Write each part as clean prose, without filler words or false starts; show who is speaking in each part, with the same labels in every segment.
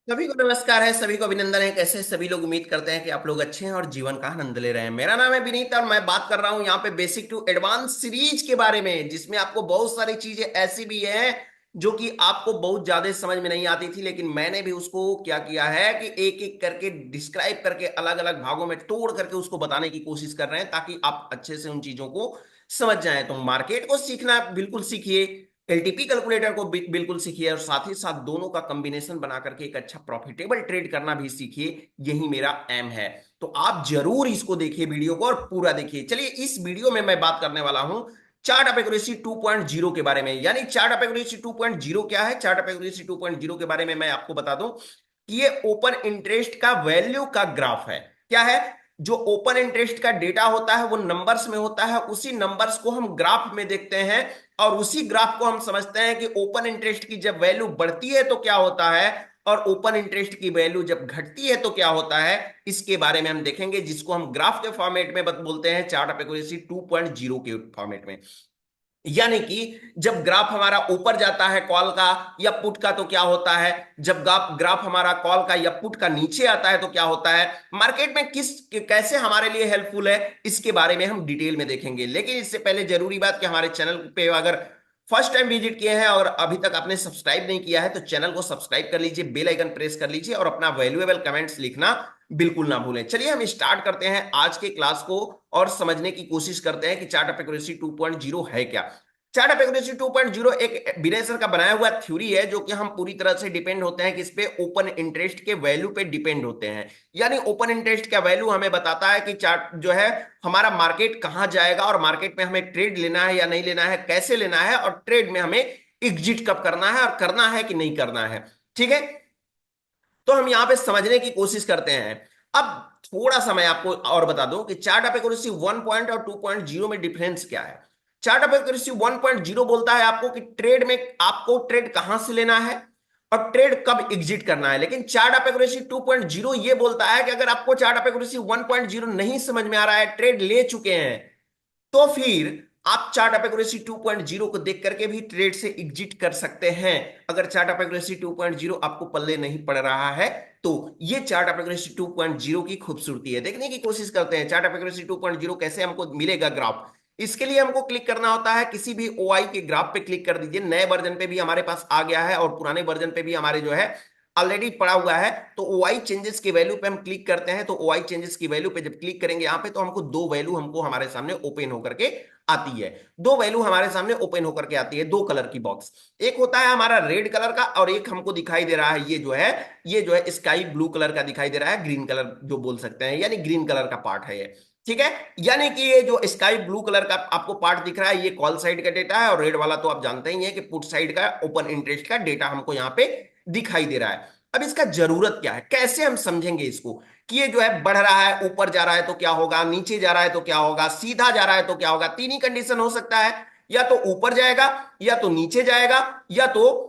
Speaker 1: सभी को नमस्कार है, सभी को अभिनंदन है। कैसे हैं सभी लोग? उम्मीद करते हैं कि आप लोग अच्छे हैं और जीवन का आनंद ले रहे हैं। मेरा नाम है विनीत और मैं बात कर रहा हूं यहाँ पे बेसिक टू एडवांस सीरीज के बारे में, जिसमें आपको बहुत सारी चीजें ऐसी भी हैं जो कि आपको बहुत ज्यादा समझ में नहीं आती थी, लेकिन मैंने भी उसको क्या किया है कि एक एक करके डिस्क्राइब करके अलग अलग भागों में तोड़ करके उसको बताने की कोशिश कर रहे हैं, ताकि आप अच्छे से उन चीजों को समझ जाएं। तो मार्केट को सीखना बिल्कुल सीखिए, एलटीपी कैलकुलेटर को बिल्कुल सीखिए, और साथ ही साथ दोनों का कॉम्बिनेशन बना करके एक अच्छा प्रॉफिटेबल ट्रेड करना भी सीखिए। यही मेरा एम है। तो आप जरूर इसको देखिए, वीडियो को, और पूरा देखिए। चलिए, इस वीडियो में मैं बात करने वाला हूं चार्ट ऑफ एक्यूरेसी 2.0 के बारे में। यानी चार्ट ऑफ एक्यूरेसी 2.0 क्या है? चार्ट ऑफ एक्यूरेसी 2.0 के बारे में मैं आपको बता दूं कि ये ओपन इंटरेस्ट का वैल्यू का ग्राफ है। क्या है? जो ओपन इंटरेस्ट का डेटा होता है वो नंबर्स में होता है, उसी नंबर्स को हम ग्राफ में देखते हैं, और उसी ग्राफ को हम समझते हैं कि ओपन इंटरेस्ट की जब वैल्यू बढ़ती है तो क्या होता है, और ओपन इंटरेस्ट की वैल्यू जब घटती है तो क्या होता है। इसके बारे में हम देखेंगे, जिसको हम ग्राफ के फॉर्मेट में बोलते हैं चार्ट ऑफ एक्यूरेसी 2.0 के फॉर्मेट में। यानी कि जब ग्राफ हमारा ऊपर जाता है कॉल का या पुट का तो क्या होता है, जब ग्राफ ग्राफ हमारा कॉल का या पुट का नीचे आता है तो क्या होता है, मार्केट में किस कैसे हमारे लिए हेल्पफुल है, इसके बारे में हम डिटेल में देखेंगे। लेकिन इससे पहले जरूरी बात कि हमारे चैनल पे अगर फर्स्ट टाइम विजिट किए हैं और अभी तक आपने सब्सक्राइब नहीं किया है तो चैनल को सब्सक्राइब कर लीजिए, बेल आइकन प्रेस कर लीजिए, और अपना वैल्यूएबल कमेंट्स लिखना बिल्कुल ना भूलें। चलिए हम स्टार्ट करते हैं आज के क्लास को और समझने की कोशिश करते हैं कि चार्ट ऑफ एक्यूरेसी 2.0 है क्या। चार्ट ऑफ एक्यूरेसी 2.0 एक विनय सर का बनाया हुआ थ्योरी है, जो कि हम पूरी तरह से डिपेंड होते हैं किस पे? ओपन इंटरेस्ट के वैल्यू पे डिपेंड होते हैं। यानी ओपन इंटरेस्ट का वैल्यू हमें बताता है कि चार्ट जो है हमारा मार्केट कहां जाएगा, और मार्केट में हमें ट्रेड लेना है या नहीं लेना है, कैसे लेना है, और ट्रेड में हमें एग्जिट कब करना है और करना है कि नहीं करना है। ठीक है, तो हम यहां पे समझने की कोशिश करते हैं। अब थोड़ा सा मैं आपको और बता दूं कि चार्ट ऑफ एक्यूरेसी 1 पॉइंट और 2.0 में डिफरेंस क्या है। चार्ट ऑफ एक्यूरेसी 1.0 बोलता है आपको कि ट्रेड में आपको ट्रेड कहां से लेना है और ट्रेड कब एग्जिट करना है। लेकिन चार्ट ऑफ एक्यूरेसी 2.0 ये बोलता है कि अगर आपको चार्ट ऑफ एक्यूरेसी 1.0 नहीं समझ में आ रहा है, ट्रेड ले चुके हैं, तो फिर आप चार्ट ऑफ एक्यूरेसी 2.0 को देख करके भी ट्रेड से एग्जिट कर सकते हैं। अगर चार्ट ऑफ एक्यूरेसी 2.0 आपको पल्ले नहीं पड़ रहा है तो ये चार्ट ऑफ एक्यूरेसी 2.0 की खूबसूरती है। देखने की कोशिश करते हैं चार्ट ऑफ एक्यूरेसी 2.0 कैसे हमको मिलेगा ग्राफ। इसके लिए हमको क्लिक करना होता है, किसी भी ओआई के ग्राफ पे क्लिक कर दीजिए। नए वर्जन पे भी हमारे पास आ गया है और पुराने वर्जन पे भी हमारे जो है ऑलरेडी पड़ा हुआ है। तो ओआई चेंजेस की वैल्यू पे हम क्लिक करते हैं, तो ओआई चेंजेस की वैल्यू पे जब क्लिक करेंगे यहाँ पे, तो हमको दो वैल्यू हमको हमारे सामने ओपन होकर के आती है। दो वैल्यू हमारे सामने ओपन होकर के आती है, दो कलर की बॉक्स। एक होता है हमारा रेड कलर का, और एक हमको दिखाई दे रहा है ये जो है स्काई ब्लू कलर का दिखाई दे रहा है, ग्रीन कलर जो बोल सकते हैं, यानी ग्रीन कलर का पार्ट है ये। ठीक है, यानी कि ये जो स्काई ब्लू कलर का आपको पार्ट दिख रहा है ये कॉल साइड का डेटा है, और रेड वाला तो आप जानते ही हैं कि पुट साइड का ओपन इंटरेस्ट का डेटा हमको यहाँ पे दिखाई दे रहा है। अब इसका जरूरत क्या है, कैसे हम समझेंगे इसको कि ये जो है बढ़ रहा है, ऊपर जा रहा है तो क्या होगा, नीचे जा रहा है तो क्या होगा, सीधा जा रहा है तो क्या होगा। तीन ही कंडीशन हो सकता है, या तो ऊपर जाएगा, या तो नीचे जाएगा, या तो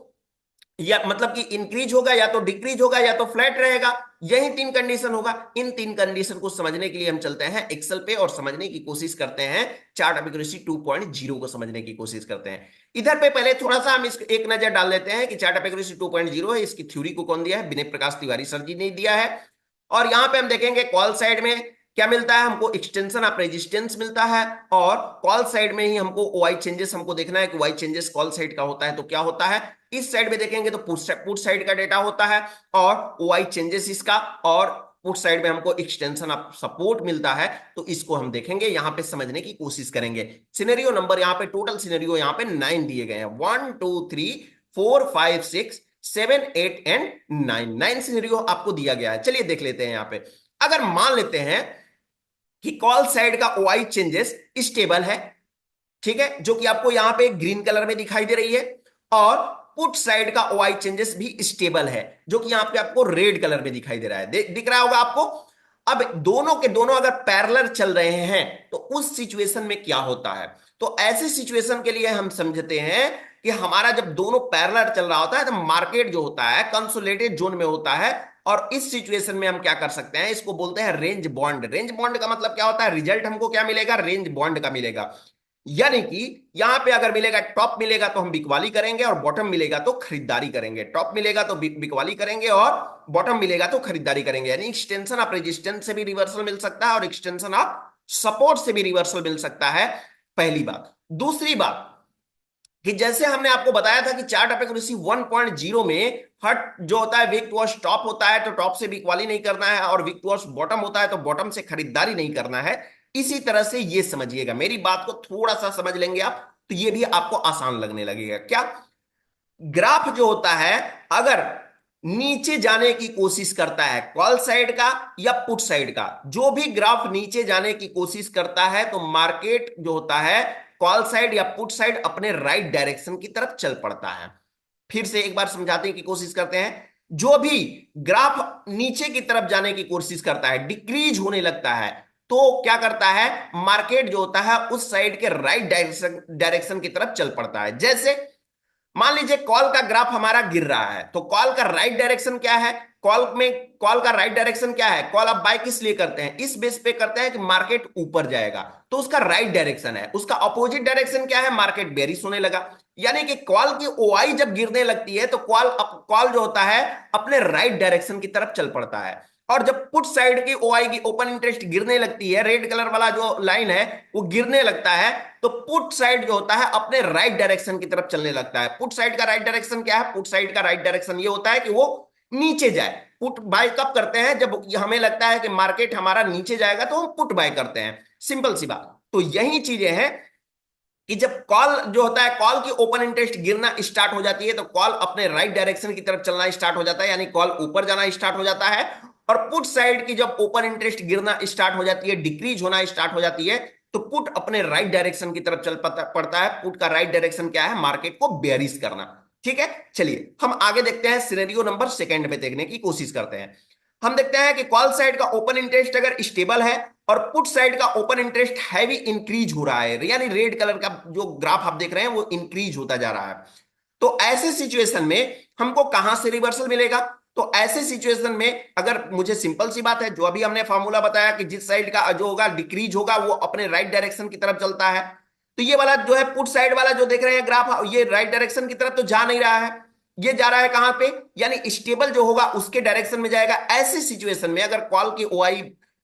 Speaker 1: या मतलब कि इंक्रीज होगा, या तो डिक्रीज होगा, या तो फ्लैट रहेगा। यही तीन कंडीशन होगा। इन तीन कंडीशन को समझने के लिए हम चलते हैं एक्सेल पे और समझने की कोशिश करते हैं, चार्ट ऑफ एक्यूरेसी 2.0 को समझने की कोशिश करते हैं। इधर पे पहले थोड़ा सा हम इस एक नजर डाल लेते हैं कि चार्ट ऑफ एक्यूरेसी 2.0 है, इसकी थ्योरी को कौन दिया है? विनय प्रकाश तिवारी सर जी ने दिया है। और यहां पे हम देखेंगे कॉल साइड में क्या मिलता है हमको, एक्सटेंशन ऑफ रेजिस्टेंस मिलता है, और कॉल साइड में ही हमको ओआई चेंजेस हमको देखना है कि वाई चेंजेस कॉल साइड का होता है तो क्या होता है। इस साइड में देखेंगे तो पुट साइड का डेटा होता है, और ओआई चेंजेस इसका, और पुट साइड में हमको एक्सटेंशन ऑफ सपोर्ट मिलता है। तो इसको हम देखेंगे, यहां पे समझने की कोशिश करेंगे। सिनेरियो नंबर यहां पे टोटल सिनेरियो यहां पे 9 दिए गए हैं, 1 2 3 4 5 6 7 8 एंड 9 9 सिनेरियो आपको दिया गया है। चलिए देख लेते हैं यहां पे। अगर मान लेते हैं कि कॉल साइड का ओआई चेंजेस स्टेबल है, ठीक है, जो कि आपको यहां पे ग्रीन कलर में दिखाई दे रही है, और पुट साइड का ओआई चेंजेस भी स्टेबल है, जो कि यहां पे आपको रेड कलर में दिखाई दे रहा है, दिख रहा होगा आपको। अब दोनों के दोनों अगर पैरेलल चल रहे हैं तो उस सिचुएशन में क्या होता है? तो ऐसे सिचुएशन के लिए हम समझते हैं कि हमारा जब दोनों पैरेलल चल रहा होता है तो मार्केट जो होता है कंसोलिडेटेड जोन में होता है। और इस सिचुएशन में हम क्या कर सकते हैं, इसको बोलते हैं रेंज बॉन्ड। रेंज बॉन्ड का मतलब क्या होता है? रिजल्ट हमको क्या मिलेगा? रेंज बॉन्ड का मिलेगा। यानी कि यहां पे अगर मिलेगा, टॉप मिलेगा तो हम बिकवाली करेंगे और बॉटम मिलेगा तो खरीदारी करेंगे, टॉप मिलेगा तो बिकवाली करेंगे और बॉटम मिलेगा तो खरीदारी करेंगे। यानी एक्सटेंशन ऑफ रेजिस्टेंस से भी रिवर्सल मिल सकता है और एक्सटेंशन ऑफ सपोर्ट से भी रिवर्सल मिल सकता है, पहली बात। दूसरी बात कि जैसे हमने आपको बताया था कि चार्ट ऑफ एक्यूरेसी 1.0 में हट जो होता है वीक टुवर्ड्स टॉप होता है, तो टॉप से बिकवाली नहीं करना है, और वीक टुवर्ड्स बॉटम होता है तो बॉटम से खरीदारी नहीं करना है। इसी तरह से ये समझिएगा, मेरी बात को थोड़ा सा समझ लेंगे आप तो ये भी आपको आसान लगने लगेगा। क्या, ग्राफ जो होता है अगर नीचे जाने की कोशिश करता है, कॉल साइड का या पुट साइड का, जो भी ग्राफ नीचे जाने की कोशिश करता है तो मार्केट जो होता है कॉल साइड या पुट साइड अपने राइट डायरेक्शन की तरफ चल पड़ता है। फिर से एक बार समझाने की कोशिश करते हैं। जो भी ग्राफ नीचे की तरफ जाने की कोशिश करता है, डिक्रीज होने लगता है, तो क्या करता है मार्केट जो होता है उस साइड के राइट डायरेक्शन की तरफ चल पड़ता है। जैसे मान लीजिए कॉल का ग्राफ हमारा गिर रहा है, तो कॉल का राइट डायरेक्शन क्या है, कॉल में कॉल का राइट डायरेक्शन क्या है, कॉल आप बाय किस लिए करते हैं, इस बेस पे करते हैं कि मार्केट ऊपर जाएगा, तो उसका राइट डायरेक्शन है। उसका अपोजिट डायरेक्शन क्या है, मार्केट बेरिश होने लगा। यानी कि कॉल की ओआई जब गिरने लगती है तो कॉल जो होता है अपने राइट डायरेक्शन की तरफ चल पड़ता है। और जब पुट साइड की ओआई की ओपन इंटरेस्ट गिरने लगती है, रेड कलर वाला जो लाइन है वो गिरने लगता है, तो पुट साइड जो होता है अपने राइट डायरेक्शन की तरफ चलने लगता है। पुट साइड का राइट डायरेक्शन क्या है, पुट साइड का राइट डायरेक्शन ये होता है कि वो नीचे जाए। पुट बाय कब करते हैं, जब हमें लगता है कि मार्केट हमारा नीचे जाएगा तो हम पुट बाय करते हैं, सिंपल सी बात। तो यही चीजें हैं कि जब कॉल जो होता है, कॉल की ओपन इंटरेस्ट गिरना स्टार्ट हो जाती है तो कॉल अपने राइट डायरेक्शन की तरफ चलना स्टार्ट हो जाता है, यानी कॉल ऊपर जाना स्टार्ट हो जाता है। और पुट साइड की जब ओपन इंटरेस्ट गिरना स्टार्ट हो जाती है, डिक्रीज होना स्टार्ट हो जाती है, तो पुट अपने राइट डायरेक्शन की तरफ चल पड़ता है। पुट का राइट डायरेक्शन क्या है, मार्केट को बेयरिश करना। ठीक है, चलिए हम आगे देखते हैं, सिनेरियो नंबर सेकंड में देखने की कोशिश करते हैं। हम देखते हैं कि कॉल साइड का ओपन इंटरेस्ट अगर स्टेबल है और पुट साइड का ओपन इंटरेस्ट हैवी इंक्रीज हो रहा है, यानी रेड कलर का जो ग्राफ आप देख रहे हैं वो इंक्रीज होता जा रहा है, तो ऐसे सिचुएशन में हमको कहां से रिवर्सल मिलेगा। तो ऐसे सिचुएशन में अगर, मुझे सिंपल सी बात है, जो अभी हमने फॉर्मूला बताया कि जिस साइड का जो होगा डिक्रीज होगा वो अपने राइट डायरेक्शन की तरफ चलता है, तो ये वाला जो है पुट साइड वाला जो देख रहे हैं ग्राफ, ये राइट डायरेक्शन की तरफ तो जा नहीं रहा है, ये जा रहा है कहां पे, यानी स्टेबल जो होगा उसके डायरेक्शन में जाएगा। ऐसे सिचुएशन में अगर कॉल की ओआई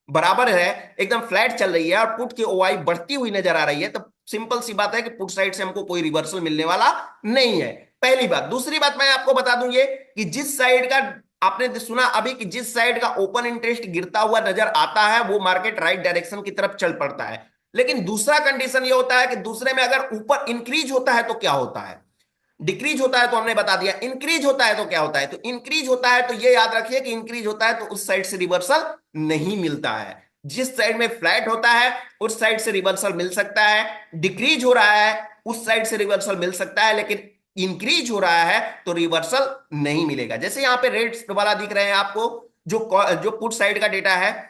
Speaker 1: बराबर है, एकदम फ्लैट चल रही है और पुट की ओआई बढ़ती हुई नजर आ रही है, तो सिंपल सी बात है कि पुट साइड से हमको कोई रिवर्सल मिलने वाला नहीं है, पहली बात। दूसरी बात मैं आपको बता दूं ये कि जिस साइड का आपने सुना अभी कि जिस साइड का ओपन इंटरेस्ट गिरता हुआ नजर आता है वो मार्केट राइट डायरेक्शन की तरफ चल पड़ता है, लेकिन दूसरा कंडीशन ये होता है कि दूसरे में अगर ऊपर इंक्रीज होता है तो क्या होता है, डिक्रीज होता है तो हमने बता दिया, इंक्रीज होता है तो क्या होता है, तो इंक्रीज होता है तो ये याद रखिए कि इंक्रीज होता है तो उस साइड से रिवर्सल नहीं मिलता है। जिस साइड में फ्लैट होता है उस साइड से रिवर्सल मिल सकता है, डिक्रीज हो रहा है उस साइड से रिवर्सल मिल सकता है, लेकिन इंक्रीज हो रहा है तो रिवर्सल नहीं मिलेगा। जैसे यहां पे रेड वाला दिख रहे हैं आपको, जो जो पुट साइड का डेटा है,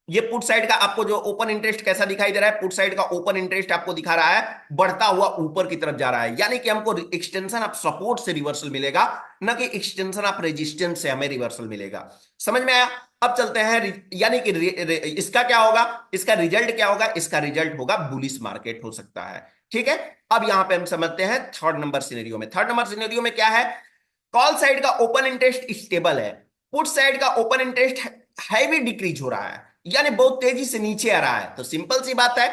Speaker 1: ये पुट साइड का आपको जो ओपन इंटरेस्ट कैसा दिखाई दे रहा है, पुट साइड का ओपन इंटरेस्ट आपको दिखा रहा है बढ़ता हुआ ऊपर की तरफ जा रहा है, यानी कि हमको एक्सटेंशन ऑफ सपोर्ट से रिवर्सल मिलेगा, न कि एक्सटेंशन ऑफ रेजिस्टेंस से हमें रिवर्सल मिलेगा। समझ में आया? अब चलते हैं, यानी कि इसका क्या होगा, इसका रिजल्ट क्या होगा, इसका रिजल्ट होगा बुलिश मार्केट हो सकता है। ठीक है, अब यहां पे हम समझते हैं थर्ड नंबर सिनेरियो में। थर्ड नंबर सिनेरियो में क्या है, कॉल साइड का ओपन इंटरेस्ट स्टेबल है, पुट साइड का ओपन इंटरेस्ट हैवी डिक्रीज हो रहा है, यानी बहुत तेजी से नीचे आ रहा है, तो सिंपल सी बात है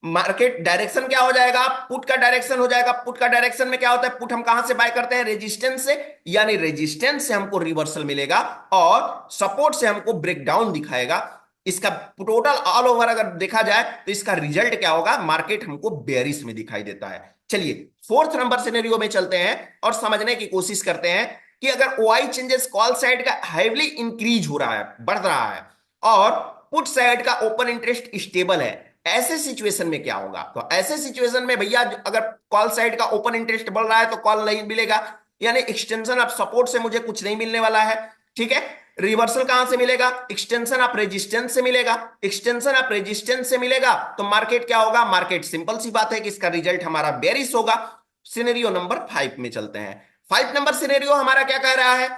Speaker 1: मार्केट डायरेक्शन क्या हो जाएगा, पुट का डायरेक्शन हो जाएगा। पुट का डायरेक्शन में क्या होता है, पुट हम कहां से बाय करते हैं, रेजिस्टेंस से, यानी रेजिस्टेंस से हमको रिवर्सल मिलेगा और सपोर्ट से हमको ब्रेकडाउन दिखाएगा। इसका टोटल ऑल ओवर अगर देखा जाए तो इसका रिजल्ट क्या होगा, मार्केट हमको बेयरिश में दिखाई देता है। चलिए फोर्थ नंबर सिनेरियो में चलते हैं और समझने की कोशिश करते हैं कि अगर ओआई चेंजेस कॉल साइड का हैवली इंक्रीज हो रहा है, बढ़ रहा है, और पुट साइड का ओपन इंटरेस्ट स्टेबल है, ऐसे सिचुएशन में क्या होगा, तो ऐसे सिचुएशन में भैया अगर कॉल साइड का ओपन इंटरेस्ट बढ़ रहा है तो कॉल नहीं मिलेगा, यानी एक्सटेंशन ऑफ सपोर्ट से मुझे कुछ नहीं मिलने वाला है। ठीक है, रिवर्सल कहां से मिलेगा, एक्सटेंशन ऑफ रेजिस्टेंस से मिलेगा, एक्सटेंशन ऑफ रेजिस्टेंस से मिलेगा तो मार्केट क्या होगा, मार्केट सिंपल सी बात है कि इसका रिजल्ट हमारा बेरिश होगा। सिनेरियो नंबर 5 में चलते हैं। 5 नंबर सिनेरियो हमारा क्या कह रहा है,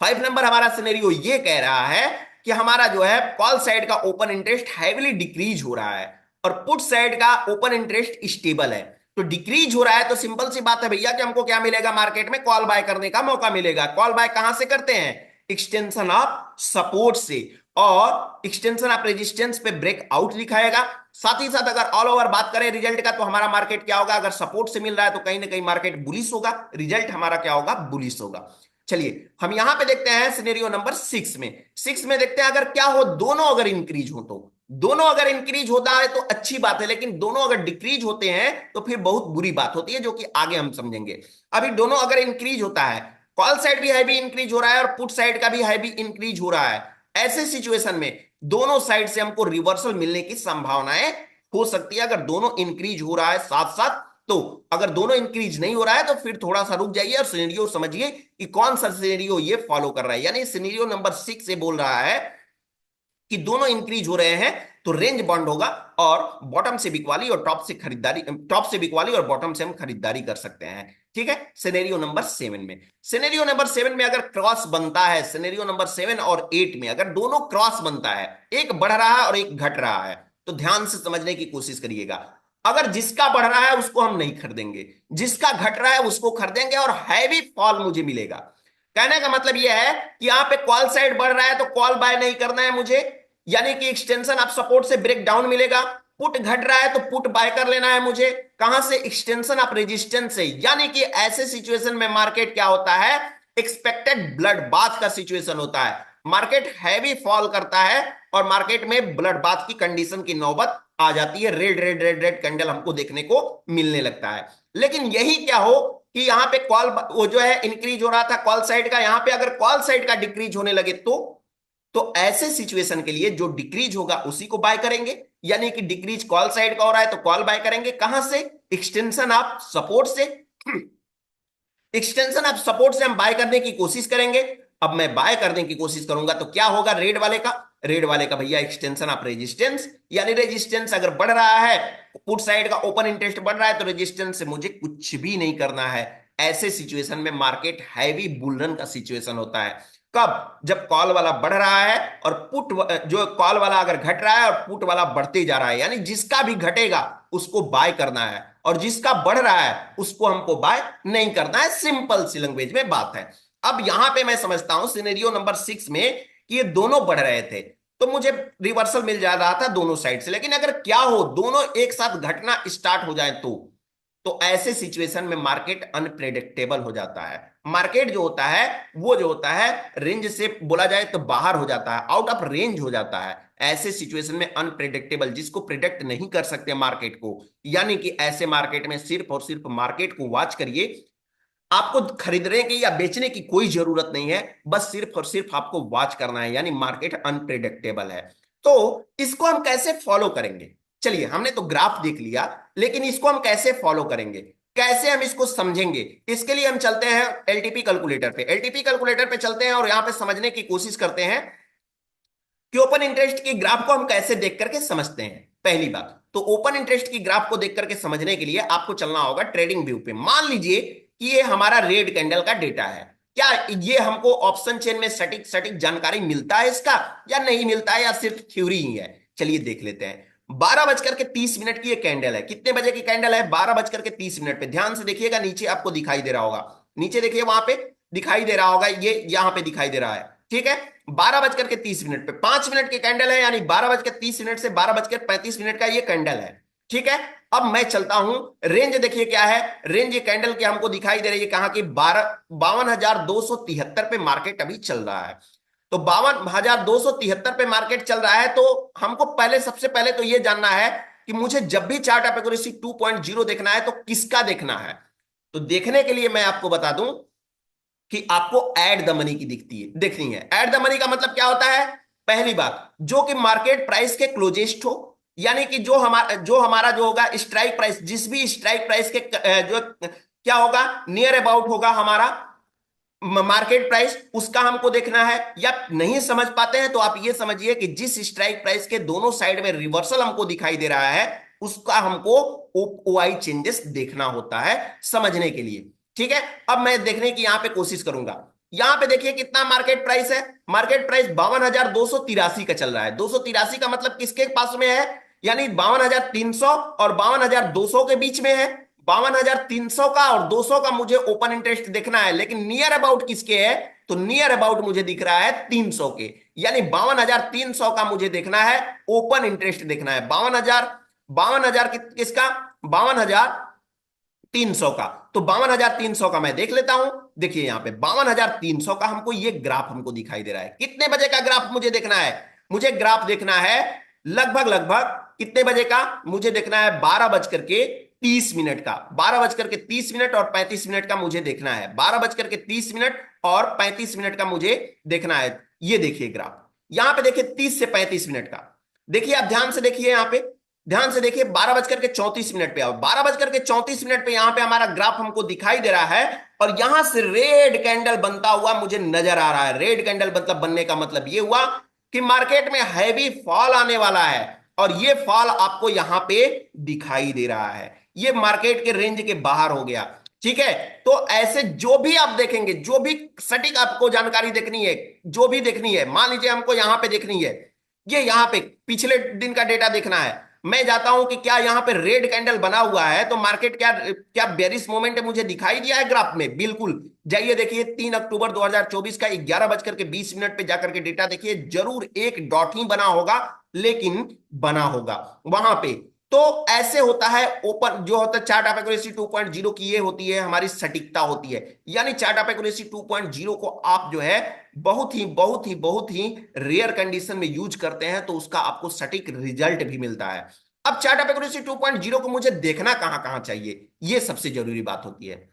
Speaker 1: 5 नंबर हमारा सिनेरियो ये कह रहा है कि हमारा जो है कॉल साइड का ओपन इंटरेस्ट हैवीली डिक्रीज हो रहा है और पुट साइड का ओपन इंटरेस्ट स्टेबल है, तो डिक्रीज हो रहा है, तो सिंपल सी बात है भैया कि हमको क्या मिलेगा, मार्केट में कॉल बाय करने का मौका मिलेगा। कॉल बाय कहां से करते हैं, एक्सटेंशन ऑफ सपोर्ट से, और एक्सटेंशन ऑफ रेजिस्टेंस पे ब्रेकआउट लिखाएगा। साथ ही साथ अगर ऑल ओवर बात करें रिजल्ट का, तो हमारा मार्केट क्या होगा, अगर सपोर्ट से मिल रहा है तो कहीं ना कहीं मार्केट बुलिश होगा, रिजल्ट हमारा क्या होगा, बुलिश होगा। चलिए हम यहां पे देखते हैं सिनेरियो नंबर 6 में। 6 में देखते हैं अगर क्या हो, दोनों अगर इंक्रीज हो, तो दोनों अगर इंक्रीज होता है तो अच्छी बात है, लेकिन दोनों अगर डिक्रीज होते हैं तो फिर बहुत बुरी बात होती है, जो कि आगे हम समझेंगे। अभी दोनों अगर इंक्रीज होता है, कॉल साइड भी हैवी इंक्रीज हो रहा है और पुट साइड का भी हैवी इंक्रीज हो रहा है, ऐसे सिचुएशन में दोनों साइड से हमको रिवर्सल मिलने की संभावनाएं हो सकती है, अगर दोनों इंक्रीज हो रहा है साथ साथ। तो अगर दोनों इंक्रीज नहीं हो रहा है तो फिर थोड़ा सा रुक जाइए और सिनेरियो समझिए कि कौन सा सिनेरियो ये फॉलो कर रहा है। यानी सिनेरियो नंबर 6 से बोल रहा है कि दोनों इंक्रीज हो रहे हैं तो रेंज बॉन्ड होगा, और बॉटम से बिकवाली और टॉप से खरीदारी, टॉप से बिकवाली और बॉटम से हम खरीदारी कर सकते हैं। ठीक है, सिनेरियो नंबर 7 में, सिनेरियो नंबर 7 में अगर क्रॉस बनता है, सिनेरियो नंबर 7 और 8 में अगर दोनों क्रॉस बनता है, एक बढ़ रहा है और एक घट रहा है, तो ध्यान से समझने की कोशिश करिएगा। अगर जिसका बढ़ रहा है उसको हम नहीं खरीदेंगे, जिसका घट रहा है उसको खरीदेंगे, और हैवी फॉल मुझे मिलेगा। कहने का मतलब यह है कि यहां पे कॉल साइड बढ़ रहा है तो कॉल बाय नहीं करना है मुझे, यानी कि एक्सटेंशन ऑफ सपोर्ट से ब्रेक डाउन मिलेगा। पुट घट रहा है तो पुट बाय कर लेना है मुझे, कहां से, एक्सटेंशन ऑफ रेजिस्टेंस से। यानी कि ऐसे सिचुएशन में मार्केट क्या होता है, एक्सपेक्टेड ब्लड बाथ का सिचुएशन होता है, मार्केट हैवी फॉल करता है और मार्केट में ब्लड बाथ की कंडीशन की नौबत आ जाती है, red red red red candle हमको देखने को मिलने लगता है। लेकिन यही क्या हो कि यहां पे कॉल वो जो है इंक्रीज हो रहा था कॉल साइड का, यहां पे अगर कॉल साइड का डिक्रीज होने लगे तो ऐसे सिचुएशन के लिए जो डिक्रीज होगा उसी को बाय करेंगे। यानी कि डिक्रीज कॉल साइड का हो रहा है तो कॉल बाय करेंगे, कहां से, एक्सटेंशन ऑफ सपोर्ट से। एक्सटेंशन ऑफ सपोर्ट से हम बाय करने की कोशिश करेंगे। अब मैं बाय करने की कोशिश करूंगा तो क्या होगा, रेड वाले का, रेड वाले का भैया एक्सटेंशन ऑफ रेजिस्टेंस, यानी रेजिस्टेंस अगर बढ़ रहा है, पुट साइड का ओपन इंटरेस्ट बढ़ रहा है, तो रेजिस्टेंस से मुझे कुछ भी नहीं करना है। ऐसे सिचुएशन में मार्केट हैवी बुलरन का सिचुएशन होता है। कब, जब कॉल वाला बढ़ रहा है और पुट जो कॉल वाला अगर घट रहा है और पुट वाला बढ़ते जा रहा है, यानी जिसका भी घटेगा उसको बाय करना है, और जिसका बढ़ रहा है उसको हमको बाय नहीं करना है। सिंपल सी लैंग्वेज में बात है। अब यहां पे मैं समझता हूं सिनेरियो नंबर 6 में कि ये दोनों बढ़ रहे थे तो मुझे रिवर्सल मिल जा रहा था दोनों साइड से। लेकिन अगर क्या हो, दोनों एक साथ घटना स्टार्ट हो जाए तो ऐसे सिचुएशन में मार्केट अनप्रेडिक्टेबल हो जाता है। मार्केट जो होता है वो जो होता है रेंज से बोला जाए तो बाहर हो जाता है, आउट ऑफ रेंज हो जाता है। ऐसे सिचुएशन में अनप्रेडिक्टेबल, जिसको प्रिडिक्ट नहीं कर सकते मार्केट को, यानी कि ऐसे मार्केट में सिर्फ और सिर्फ मार्केट को वॉच करिए। आपको खरीदने की या बेचने की कोई जरूरत नहीं है, बस सिर्फ और सिर्फ आपको वॉच करना है, यानी मार्केट अनप्रेडिक्टेबल है। तो इसको हम कैसे फॉलो करेंगे, चलिए हमने तो ग्राफ देख लिया, लेकिन इसको हम कैसे फॉलो करेंगे, कैसे हम इसको समझेंगे, इसके लिए हम चलते हैं एलटीपी कैलकुलेटर पे। एलटीपी कैलकुलेटर पे चलते हैं और यहां पे समझने की कोशिश करते हैं कि ओपन इंटरेस्ट की ग्राफ को हम कैसे देख करके समझते हैं। पहली बात तो ओपन इंटरेस्ट की ग्राफ को देख करके समझने के लिए आपको चलना होगा ट्रेडिंग व्यू पे। मान लीजिए कि ये हमारा रेड कैंडल का डेटा है, क्या ये हमको ऑप्शन चेन में सटीक सटीक जानकारी मिलता है इसका, या नहीं मिलता है, या सिर्फ थ्योरी ही है। चलिए देख लेते हैं। 12:30 की ये कैंडल है, कितने बजे की कैंडल है, 12:30 पे। ध्यान से देखिएगा, नीचे आपको दिखाई दे रहा होगा, नीचे देखिए वहां पे दिखाई दे रहा होगा, ये यहां पे दिखाई दे रहा है। ठीक है, 12:30 पे 5 मिनट की कैंडल है, यानी 12:30 से 12:35 का ये कैंडल है। ठीक है, अब मैं चलता हूं, रेंज देखिए क्या है, रेंज ये कैंडल की हमको दिखाई दे रही है कहां की, 52,273 पे मार्केट अभी चल रहा है। तो 52,273 पे मार्केट चल रहा है, तो हमको पहले, सबसे पहले तो ये जानना है कि मुझे जब भी चार्ट ऑफ एक्यूरेसी 2.0 देखना है तो किसका देखना है। तो देखने के लिए मैं आपको बता दूं कि आपको एड द मनी की दिखती है, देखनी है। एड द मनी का मतलब क्या होता है, पहली बात जो कि मार्केट प्राइस के क्लोजेस्ट हो, यानी कि जो हमारा जो होगा स्ट्राइक प्राइस, जिस भी स्ट्राइक प्राइस के जो क्या होगा, नियर अबाउट होगा हमारा मार्केट प्राइस, उसका हमको देखना है। या नहीं समझ पाते हैं तो आप ये समझिए कि जिस स्ट्राइक प्राइस के दोनों साइड में रिवर्सल हमको दिखाई दे रहा है उसका हमको ओआई चेंजेस देखना होता है समझने के लिए। ठीक है, अब मैं देखने की यहां पे कोशिश करूंगा। यहां पे देखिए कितना मार्केट प्राइस है, मार्केट प्राइस 52,283 का चल रहा है। 283 का मतलब किसके पास में है, यानी 52,300 और 52,200 के बीच में है। 52,300 का और 200 का मुझे ओपन इंटरेस्ट देखना है, लेकिन नियर अबाउट किसके है? तो नियर अबाउट मुझे दिख रहा है 300 के, यानी 52,300 का मुझे देखना है, ओपन इंटरेस्ट देखना है। 52,000 किसका? 52,300 का। तो 52,300 का मैं देख लेता हूं। देखिए यहां पे 52,300 का हमको ये ग्राफ हमको दिखाई दे रहा है। कितने बजे का ग्राफ मुझे देखना है? मुझे ग्राफ देखना है लगभग लगभग कितने बजे का? मुझे देखना है 12 बज करके 30 मिनट का। 12 बज करके 30 मिनट और 35 मिनट का मुझे देखना है। 12 बज करके 30 मिनट और 35 मिनट का मुझे देखना है। ये देखिए ग्राफ, यहां पे देखिए 30 से 35 मिनट का। देखिए आप ध्यान से देखिए, यहां पे ध्यान से देखिए 12 बज करके 34 मिनट पे आओ। 12 बज करके 34 मिनट पे यहां पे हमारा ग्राफ हमको दिखाई दे रहा है और यहां से रेड कैंडल बनता हुआ मुझे नजर आ रहा है। रेड कैंडल मतलब बनने का मतलब ये हुआ कि मार्केट में हैवी फॉल आने वाला है और ये फॉल आपको यहां पे दिखाई दे रहा है। ये मार्केट के रेंज के बाहर हो गया। ठीक है, तो ऐसे जो भी आप देखेंगे, जो भी सटीक आपको जानकारी देखनी है, जो भी देखनी है, मान लीजिए हमको यहां पे देखनी है, ये यहां पे पिछले दिन का डेटा देखना है। मैं जाता हूं कि क्या यहां पे रेड कैंडल बना हुआ है तो मार्केट क्या क्या बेरिश मोमेंट मुझे दिखाई दिया है ग्राफ में? बिल्कुल। जाइए देखिए 3 अक्टूबर 2024 का 11 बज करके 20 मिनट पे जाकर के डेटा देखिए, जरूर एक डॉट ही बना होगा, लेकिन बना होगा वहां पे। तो ऐसे होता है ओपन जो होता है चार्ट ऑफ एक्यूरेसी 2.0 की, ये होती है हमारी सटीकता होती है। यानी चार्ट ऑफ एक्यूरेसी 2.0 को आप जो है बहुत ही रेयर कंडीशन में यूज करते हैं तो उसका आपको सटीक रिजल्ट भी मिलता है। अब चार्ट ऑफ एक्यूरेसी 2.0 को मुझे देखना कहां कहां चाहिए, ये सबसे जरूरी बात होती है।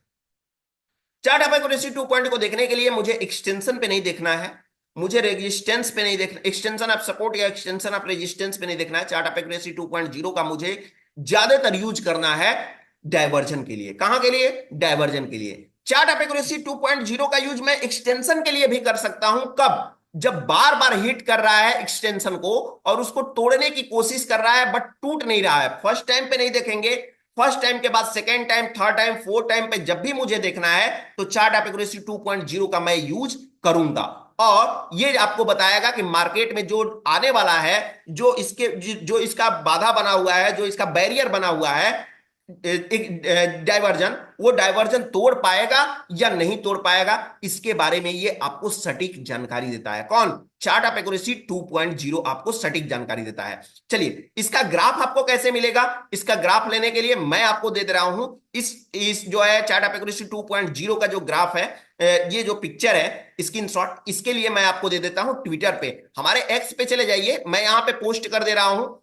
Speaker 1: चार्ट ऑफ एक्यूरेसी 2.0 को देखने के लिए मुझे एक्सटेंशन पे नहीं देखना है, मुझे रेजिस्टेंस पे नहीं देखना, एक्सटेंशन ऑफ सपोर्ट या एक्सटेंशन ऑफ रेजिस्टेंस पे नहीं देखना है। चार्ट ऑफ एक्यूरेसी 2.0 का मुझे ज्यादातर यूज करना है डायवर्जन के लिए। कहां के लिए? डायवर्जन के लिए। चार्ट ऑफ एक्यूरेसी 2.0 का यूज मैं एक्सटेंशन के लिए भी कर सकता हूं। कब? जब बार बार हिट कर रहा है एक्सटेंशन को और उसको तोड़ने की कोशिश कर रहा है बट टूट नहीं रहा है। फर्स्ट टाइम पे नहीं देखेंगे, फर्स्ट टाइम के बाद second time, third time, fourth time पे जब भी मुझे देखना है तो चार्ट ऑफ एक्यूरेसी 2.0 का मैं यूज करूंगा। और ये आपको बताएगा कि मार्केट में जो आने वाला है, जो इसके जो इसका बाधा बना हुआ है, जो इसका बैरियर बना हुआ है, एक डाइवर्जन, वो डाइवर्जन तोड़ पाएगा या नहीं तोड़ पाएगा, इसके बारे में ये आपको सटीक जानकारी देता है। कौन? चार्ट ऑफ एक्यूरेसी 2.0 आपको सटीक जानकारी देता है। चलिए इसका ग्राफ आपको कैसे मिलेगा? इसका ग्राफ लेने के लिए मैं आपको दे दे रहा हूं इस जो है चार्ट ऑफ एक्यूरेसी 2.0 का जो ग्राफ है, ये जो पिक्चर है स्क्रीनशॉट, इसके लिए मैं आपको दे देता हूं ट्विटर पे। हमारे एक्स पे चले जाइए, मैं यहां पे पोस्ट कर दे रहा हूं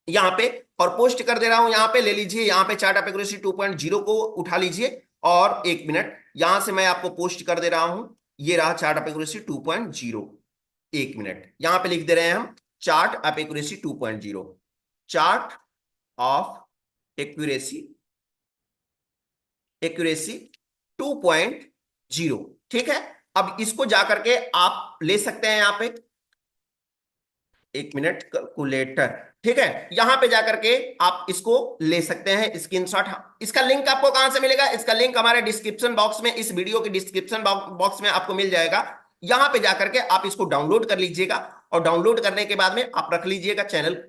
Speaker 1: यहां पे, और पोस्ट कर दे रहा हूं यहां पे। ले लीजिए यहां पे चार्ट ऑफ एक्यूरेसी 2.0 को उठा लीजिए और एक मिनट यहां से मैं आपको पोस्ट कर दे रहा हूं। ये रहा चार्ट ऑफ एक्यूरेसी 2.0। एक मिनट यहां पे लिख दे रहे हैं हम chart of accuracy 2.0, chart of accuracy accuracy 2.0। ठीक है, अब इसको जाकर के आप ले सकते हैं यहां पे, एक मिनट कैलकुलेटर। ठीक है, यहां पे जाकर के आप इसको ले सकते हैं स्क्रीनशॉट। इसका लिंक आपको कहां से मिलेगा? इसका लिंक हमारे डिस्क्रिप्शन बॉक्स में, इस वीडियो के डिस्क्रिप्शन बॉक्स में आपको मिल जाएगा। यहां पे जाकर के आप इसको डाउनलोड कर लीजिएगा और डाउनलोड करने के बाद में आप रख लीजिएगा चैनल।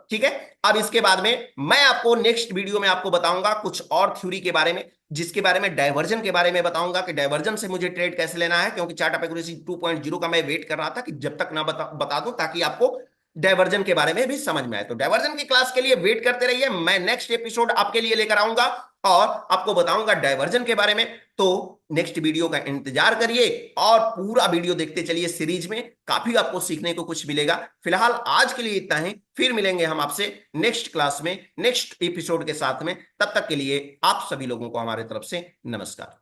Speaker 1: ठीक है, अब इसके बाद में मैं आपको नेक्स्ट वीडियो में आपको बताऊंगा कुछ और थ्योरी के बारे में, जिसके बारे में डायवर्जन के बारे में बताऊंगा कि डायवर्जन से मुझे ट्रेड कैसे लेना है। क्योंकि चार्ट ऑफ एक्यूरेसी 2.0 का मैं वेट कर रहा था कि जब तक ना बता दूं ताकि आपको डायवर्जन के बारे में भी समझ में आए। तो डायवर्जन की क्लास के लिए वेट करते रहिए, मैं नेक्स्ट एपिसोड आपके लिए लेकर आऊंगा और आपको बताऊंगा डायवर्जन के बारे में। तो नेक्स्ट वीडियो का इंतजार करिए और पूरा वीडियो देखते चलिए सीरीज में, काफी आपको सीखने को कुछ मिलेगा। फिलहाल आज के लिए इतना ही, फिर मिलेंगे हम आपसे नेक्स्ट क्लास में नेक्स्ट एपिसोड के साथ में। तब तक के लिए आप सभी लोगों को हमारे तरफ से नमस्कार।